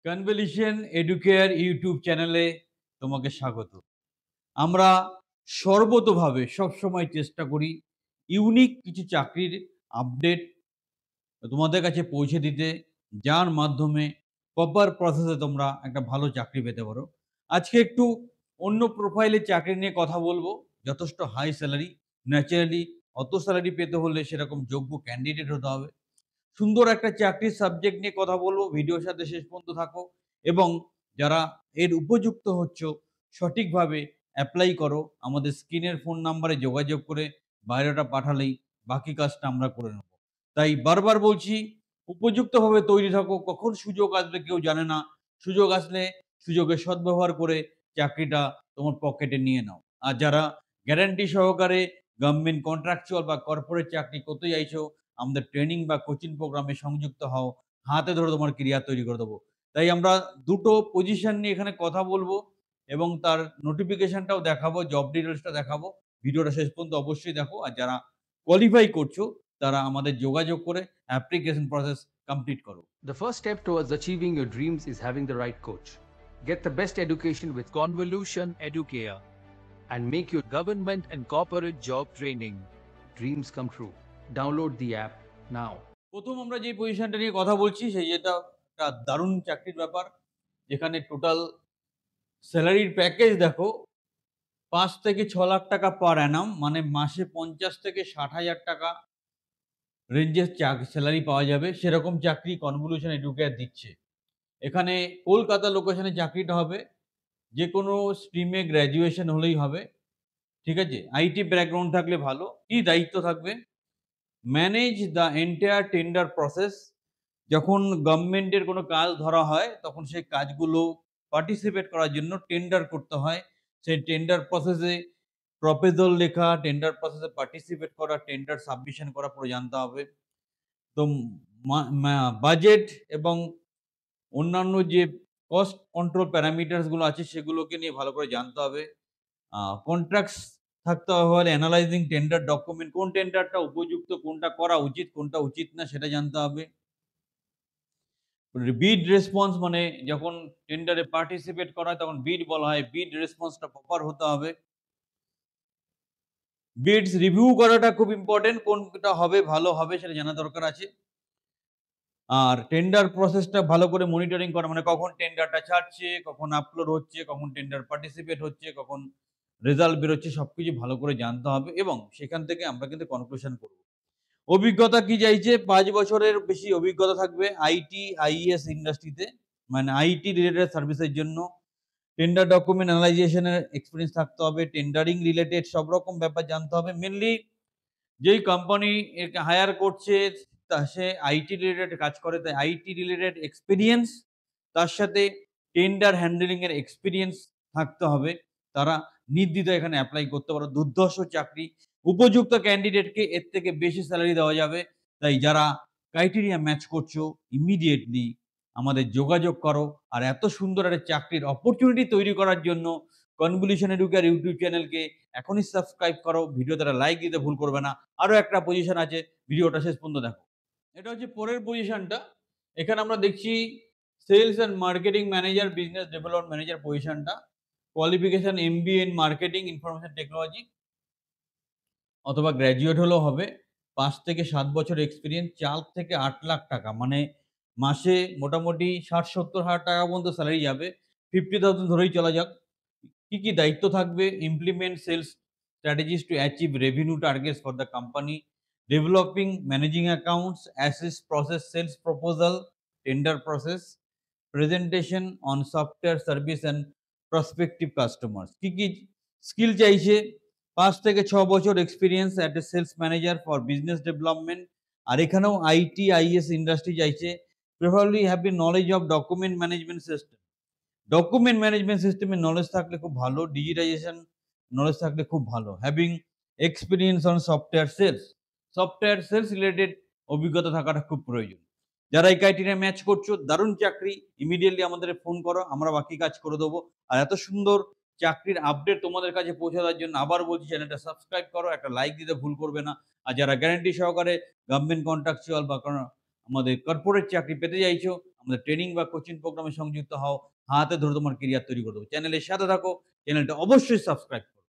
Convolution educare YouTube চ্যানেলে তোমাকে স্বাগত। আমরা সর্বতোভাবে সবসময় চেষ্টা করি ইউনিক কিছু চাকরির আপডেট তোমাদের কাছে পৌঁছে দিতে, যার মাধ্যমে প্রপার প্রসেসে তোমরা একটা ভালো চাকরি পেতে পারো। আজকে একটু অন্য প্রোফাইলের চাকরি নিয়ে কথা বলবো। যথেষ্ট হাই স্যালারি, ন্যাচারালি অত স্যালারি পেতে হলে সেরকম যোগ্য ক্যান্ডিডেট হতে হবে। সুন্দর একটা চাকরির সাবজেক্ট নিয়ে কথা বলবো। ভিডিওর সাথে শেষ পর্যন্ত থাকো এবং যারা এর উপযুক্ত হচ্ছ সঠিকভাবে অ্যাপ্লাই করো। আমাদের স্ক্রিনের ফোন নাম্বারে যোগাযোগ করে বায়োডাটা পাঠালেই বাকি কাজটা আমরা করে নেব। তাই বারবার বলছি, উপযুক্তভাবে তৈরি থাকো। কখন সুযোগ আসবে কেউ জানে না। সুযোগ আসলে সুযোগের সদ্ব্যবহার করে চাকরিটা তোমার পকেটে নিয়ে নাও। আর যারা গ্যারান্টি সহকারে গভর্নমেন্ট কন্ট্রাকচুয়াল বা কর্পোরেট চাকরি করতে চাইছো, আমাদের ট্রেনিং বা কোচিং প্রোগ্রামে সংযুক্ত হও। হাতে ধরে তোমার ক্যারিয়ার তৈরি করে দেবো। তাই আমরা দুটো পজিশন নিয়ে এখানে কথা বলবো এবং তার নোটিফিকেশনটাও দেখাবো, জব ডিটেলসটা দেখাবো। ভিডিওটা শেষ পর্যন্ত অবশ্যই দেখো। আর যারা কোয়ালিফাই করছো তারা আমাদের যোগাযোগ করে অ্যাপ্লিকেশন প্রসেস কমপ্লিট করো। The first step towards achieving your dreams is having the right coach. Get the best education with Convolution Educare. and make your government and corporate job training dreams come true. Download the app now. প্রথম আমরা যে পজিশনটা নিয়ে কথা বলছি যেটা একটা দারুণ চাকরির ব্যাপার, যেখানে টোটাল স্যালারির প্যাকেজ দেখো ৫ থেকে ৬ লাখ টাকা পার অ্যানাম, মানে মাসে ৫০ থেকে ৬০,০০০ টাকা রেঞ্জের স্যালারি পাওয়া যাবে। সেরকম চাকরি কনভলিউশন এডুকেয়ার দিচ্ছে। এখানে কলকাতা লোকেশনে চাকরিটা হবে। যে কোনো স্ট্রিমে গ্র্যাজুয়েশন হলেই হবে। ঠিক আছে? আইটি ব্যাকগ্রাউন্ড থাকলে ভালো। কি দায়িত্ব থাকবে? Manage the entire tender process. যখন গভর্নমেন্টের কোনো কাজ ধরা হয় তখন সেই কাজগুলো পার্টিসিপেট করার জন্য টেন্ডার করতে হয়। সেই টেন্ডার প্রসেসে প্রপোজাল লেখা, টেন্ডার প্রসেসে পার্টিসিপেট করা, টেন্ডার সাবমিশন করা পুরো জানতে হবে। তো বাজেট এবং অন্যান্য যে কস্ট কন্ট্রোল প্যারামিটারস গুলো আছে সেগুলোকে নিয়ে ভালো করে জানতে হবে। কন্ট্রাক্টস থাকতে হবে, অ্যানালাইজিং টেন্ডার ডকুমেন্ট, কোন টেন্ডারটা উপযুক্ত, কোনটা করা উচিত, কোনটা উচিত না সেটা জানতে হবে। বিড রেসপন্স, মানে যখন টেন্ডারে পার্টিসিপেট করা হয় তখন বিড বলা হয়, বিড রেসপন্সটা প্রপার হতে হবে। বিডস রিভিউ করাটা খুব ইম্পর্টেন্ট, কোনটা হবে ভালো হবে সেটা জানা দরকার আছে। আর টেন্ডার প্রসেসটা ভালো করে মনিটরিং করা, মানে কখন টেন্ডারটা ছাড়ছে, কখন আপলোড হচ্ছে, কখন টেন্ডার পার্টিসিপেট হচ্ছে, কখন রেজাল্ট বেরোচ্ছে, সবকিছু ভালো করে জানতে হবে এবং সেখান থেকে আমরা কিন্তু কনক্লুশন করব। অভিজ্ঞতা কি চাইছে? ৫ বছরের বেশি অভিজ্ঞতা থাকবে আইটি, আইএস ইন্ডাস্ট্রিতে, মানে আইটি রিলেটেড সার্ভিসের জন্য। টেন্ডার ডকুমেন্ট অ্যানালাইজেশনের এক্সপেরিয়েন্স থাকতে হবে। টেন্ডারিং রিলেটেড সব রকম ব্যাপার জানতে হবে। মেইনলি যেই কোম্পানি একে হায়ার করছে সে আইটি রিলেটেড কাজ করে, তাই আইটি রিলেটেড এক্সপেরিয়েন্স তার সাথে টেন্ডার হ্যান্ডলিং এর এক্সপেরিয়েন্স থাকতে হবে। তারা নির্দ্বিধায় এখানে অ্যাপ্লাই করতে পারো। দুর্ধর্ষ চাকরি, উপযুক্ত ক্যান্ডিডেটকে এর থেকে বেশি স্যালারি দেওয়া যাবে। তাই যারা ক্রাইটেরিয়া ম্যাচ করছো ইমিডিয়েটলি আমাদের যোগাযোগ করো। আর এত সুন্দর একটা চাকরির অপরচুনিটি তৈরি করার জন্য কনভলিউশন এডুকেয়ার ইউটিউব চ্যানেলকে এখনই সাবস্ক্রাইব করো। ভিডিওতে একটা লাইক দিতে ভুল করবে না। আরো একটা পজিশন আছে, ভিডিওটা শেষ পর্যন্ত দেখো। এটা হচ্ছে পরের পজিশনটা। এখানে আমরা দেখছি sales and marketing manager, business development manager পজিশনটা। Qualification MBA in marketing information technology অথবা গ্র্যাজুয়েট হলেও হবে। ৫ থেকে ৭ বছর এক্সপেরিয়েন্স, ৪ থেকে ৮ লাখ টাকা, মানে মাসে মোটামুটি ৬০-৭০ হাজার টাকা পর্যন্ত স্যালারি যাবে। 50,000 ধরেই চলা যাক। কি, কি দায়িত্ব থাকবে? Implement sales strategies to achieve revenue targets for the company, developing managing accounts, assist process sales proposal, tender process, presentation on software service and prospective customers. কি, কি স্কিল চাইছে? ৫ থেকে ৬ বছর experience at a sales manager for business development. আর এখানেও IT, IS industry চাইছে। Preferably have a knowledge of document management system. Document management সিস্টেমের knowledge থাকলে খুব ভালো। ডিজিটাইজেশন নলেজ থাকলে খুব ভালো। Having experience on software sales, software sales related অভিজ্ঞতা থাকাটা খুব প্রয়োজন। যারা এই ক্রাইটেরিয়া ম্যাচ করছো, দারুণ চাকরি, ইমিডিয়েটলি আমাদের ফোন করো, আমরা বাকি কাজ করে দেবো। আর এত সুন্দর চাকরির আপডেট তোমাদের কাছে পৌঁছে দেওয়ার জন্য আবার বলছি, চ্যানেলটা সাবস্ক্রাইব করো, একটা লাইক দিতে ভুল করবে না। আর যারা গ্যারান্টি সহকারে গভর্নমেন্ট কন্ট্রাকচুয়াল বা আমাদের কর্পোরেট চাকরি পেতে চাইছো, আমাদের ট্রেনিং বা কোচিং প্রোগ্রামে সংযুক্ত হও, হাতে ধরে তোমার কেরিয়ার তৈরি করে দেবো। চ্যানেলের সাথে থাকো, চ্যানেলটা অবশ্যই সাবস্ক্রাইব করো।